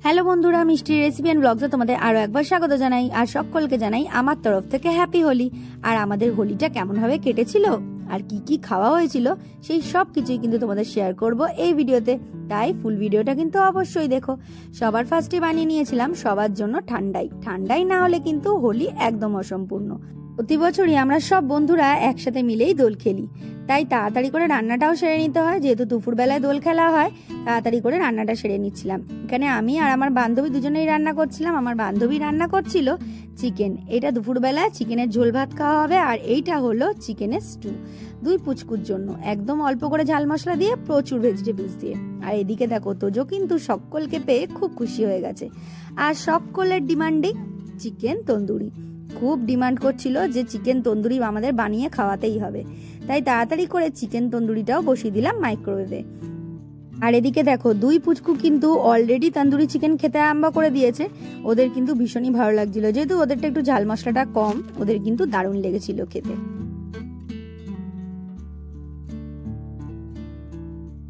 Hello বন্ধুরা, মিষ্টি recipe and ব্লগসে তোমাদের আরো একবার স্বাগত জানাই। আর সকলকে জানাই আমার তরফ থেকে হ্যাপি হোলি। আর আমাদের হোলিটা কেমন ভাবে কেটেছিল আর কি কি খাওয়া হয়েছিল সেই সব কিছুই কিন্তু তোমাদের শেয়ার করব এই ভিডিওতে, তাই ফুল ভিডিওটা কিন্তু অবশ্যই দেখো। সবার ফার্স্টে বানিয়ে নিয়েছিলাম সবার জন্য ঠান্ডাই না হলে কিন্তু হোলি একদম অসম্পূর্ণ। প্রতি বছরই আমরা সব বন্ধুরা একসাথে মিলেই দোল খেলি, তাই তাড়াতাড়ি করে রান্নাটাও সেরে নিতে হয়। যেহেতু দুপুরবেলায় দোল খেলা হয়, তাড়াতাড়ি করে রান্নাটা সেরে নিচ্ছিলাম। এখানে আমি আর আমার বান্ধবী দুজনেই রান্না করছিলাম। আমার বান্ধবী রান্না করছিল চিকেন। এটা দুপুরবেলায় চিকেনের ঝোল ভাত খাওয়া হবে। আর এইটা হলো চিকেনের স্টু, দুই পুচকুর জন্য, একদম অল্প করে ঝাল মশলা দিয়ে, প্রচুর ভেজিটেবলস দিয়ে। আর এদিকে দেখো তোজো কিন্তু সকলকে পেয়ে খুব খুশি হয়ে গেছে। আর সকলের ডিমান্ডিং চিকেন তন্দুরি, খুব ডিমান্ড করছিল যে চিকেন তন্দুরি আমাদের বানিয়ে খাওয়াতেই হবে। তাই তাড়াতাড়ি করে চিকেন তন্দুরিটাও বসিয়ে দিলাম মাইক্রোওয়েভে। আর এদিকে দেখো দুই পুচকু কিন্তু অলরেডি তন্দুরি চিকেন খেতে আরম্ভ করে দিয়েছে। ওদের কিন্তু ভীষণই ভালো লাগছিল, যেহেতু ওদেরটা একটু ঝাল মশলাটা কম, ওদের কিন্তু দারুণ লেগেছিল খেতে।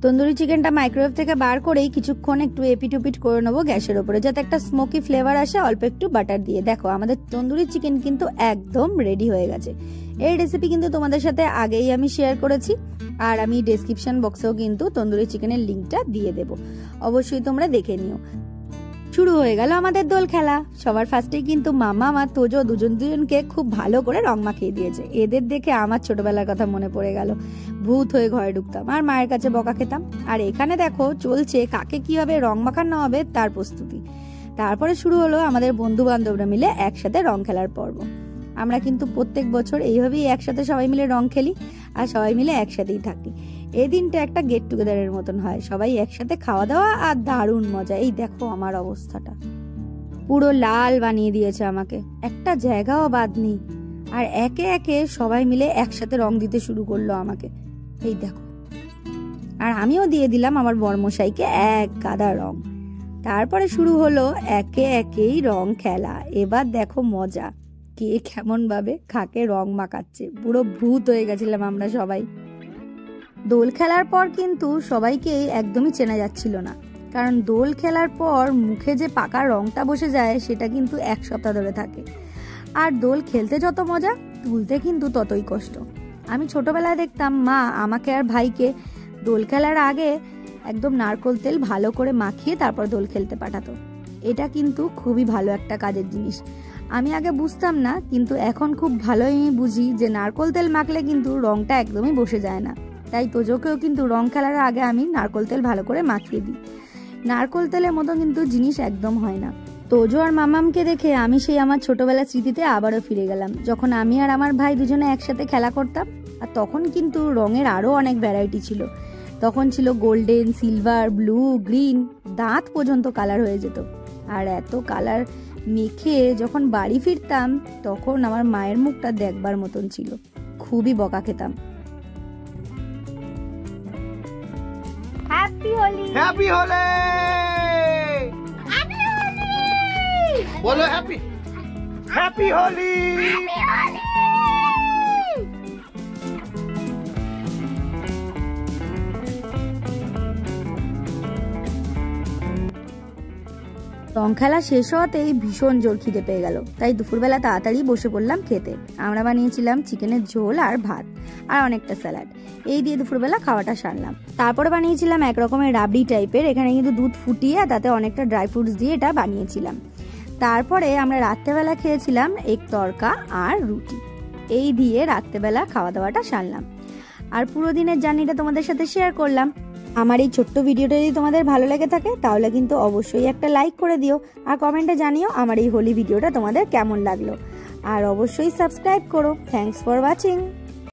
তন্দুরি চিকেনটা মাইক্রোওয়েভ থেকে বার করেই কিছুক্ষণ একটু এপিট ওপিট করে নেবো গ্যাসের ওপরে, যাতে একটা স্মোকি ফ্লেভার আসে, অল্প একটু বাটার দিয়ে। দেখো আমাদের তন্দুরি চিকেন কিন্তু একদম রেডি হয়ে গেছে। এই রেসিপি কিন্তু তোমাদের সাথে আগেই আমি শেয়ার করেছি, আর আমি ডেসক্রিপশন বক্সেও কিন্তু তন্দুরি চিকেনের লিঙ্কটা দিয়ে দেব, অবশ্যই তোমরা দেখে নিও। শুরু হয়ে গেল আমাদের দোল খেলা। সবার ফার্স্টে কিন্তু মামা আর তোজো দুজনকে খুব ভালো করে রং মাখিয়ে দিয়েছে। এদের দেখে আমার ছোটবেলার কথা মনে পড়ে গেল। ভূত হয়ে ঘরে ঢুকতাম আর মায়ের কাছে বকা খেতাম। আর এখানে দেখো চলছে কাকে কিভাবে রং মাখানো হবে তার প্রস্তুতি। তারপরে শুরু হলো আমাদের বন্ধু বান্ধবরা মিলে একসাথে রং খেলার পর্ব। আমরা কিন্তু প্রত্যেক বছর এইভাবেই একসাথে সবাই মিলে রং খেলি আর সবাই মিলে একসাথেই থাকি। এই দিনটা একটা গেট টুগেদারের মতন হয়, সবাই একসাথে খাওয়া দাওয়া আর দারুণ মজা। এই দেখো আমার অবস্থাটা পুরো লাল বানিয়ে দিয়েছে আমাকে, একটা জায়গাও বাদ নেই। আর একে একে সবাই মিলে একসাথে রং দিতে শুরু করলো আমাকে, এই দেখো। আর আমিও দিয়ে দিলাম আমার বরমশাইকে এক গাদা রং। তারপরে শুরু হলো একে একেই রং খেলা। এবার দেখো মজা, কে কেমন ভাবে খাকে রং মাখাচ্ছে। পুরো ভূত হয়ে গেছিলাম আমরা সবাই। দোল খেলার পর কিন্তু সবাইকে একদমই চেনা যাচ্ছিল না, কারণ দোল খেলার পর মুখে যে পাকা রংটা বসে যায় সেটা কিন্তু এক সপ্তাহ ধরে থাকে। আর দোল খেলতে যত মজা, তুলতে কিন্তু ততই কষ্ট। আমি ছোটবেলায় দেখতাম মা আমাকে আর ভাইকে দোল খেলার আগে একদম নারকেল তেল ভালো করে মাখিয়ে তারপর দোল খেলতে পাঠাতো। এটা কিন্তু খুবই ভালো একটা কাজের জিনিস। আমি আগে বুঝতাম না, কিন্তু এখন খুব ভালোই বুঝি যে নারকেল তেল মাখলে কিন্তু রংটা একদমই বসে যায় না। তাই তোজোকেও কিন্তু রং খেলার আগে আমি নারকেল তেল ভালো করে মাখিয়ে দিই। নারকেল তেলের মতো কিন্তু জিনিস একদম হয় না। তোজো আর মামামকে দেখে আমি সেই আমার ছোটবেলার স্মৃতিতে আবারও ফিরে গেলাম, যখন আমি আর আমার ভাই দুজনে একসাথে খেলা করতাম। আর তখন কিন্তু রঙের আরও অনেক ভ্যারাইটি ছিল। তখন ছিল গোল্ডেন, সিলভার, ব্লু, গ্রিন, দাঁত পর্যন্ত কালার হয়ে যেত। আর এত কালার মেখে যখন বাড়ি ফিরতাম তখন আমার মায়ের মুখটা দেখবার মতন ছিল, খুবই বকা খেতাম। Happy Holi, happy Holi, happy Holi, বলো হ্যাপি হ্যাপি হোলি। রং খেলা শেষ হওয়াতেই ভীষণ জোর খিদে পেয়ে গেল, তাই দুপুরবেলা তাড়াতাড়ি বসে পড়লাম খেতে। আমরা বানিয়েছিলাম চিকেনের ঝোল আর ভাত আর অনেকটা স্যালাড। এই দিয়ে দুপুরবেলা খাওয়াটা সারলাম। তারপরে বানিয়েছিলাম এক রকমের রাবড়ি টাইপের, এখানে কিন্তু দুধ ফুটিয়ে তাতে অনেকটা ড্রাই ফ্রুটস দিয়ে এটা বানিয়েছিলাম। তারপরে আমরা রাত্রেবেলা খেয়েছিলাম এক তরকা আর রুটি। এই দিয়ে রাত্রেবেলা খাওয়া দাওয়াটা সারলাম। আর পুরো দিনের জার্নিটা তোমাদের সাথে শেয়ার করলাম। আমার এই ছোট্ট ভিডিওটা যদি তোমাদের ভালো লেগে থাকে তাহলে কিন্তু অবশ্যই একটা লাইক করে দিও, আর কমেন্টে জানিও আমার এই হোলি ভিডিওটা তোমাদের কেমন লাগলো। আর অবশ্যই সাবস্ক্রাইব করো। Thanks for watching.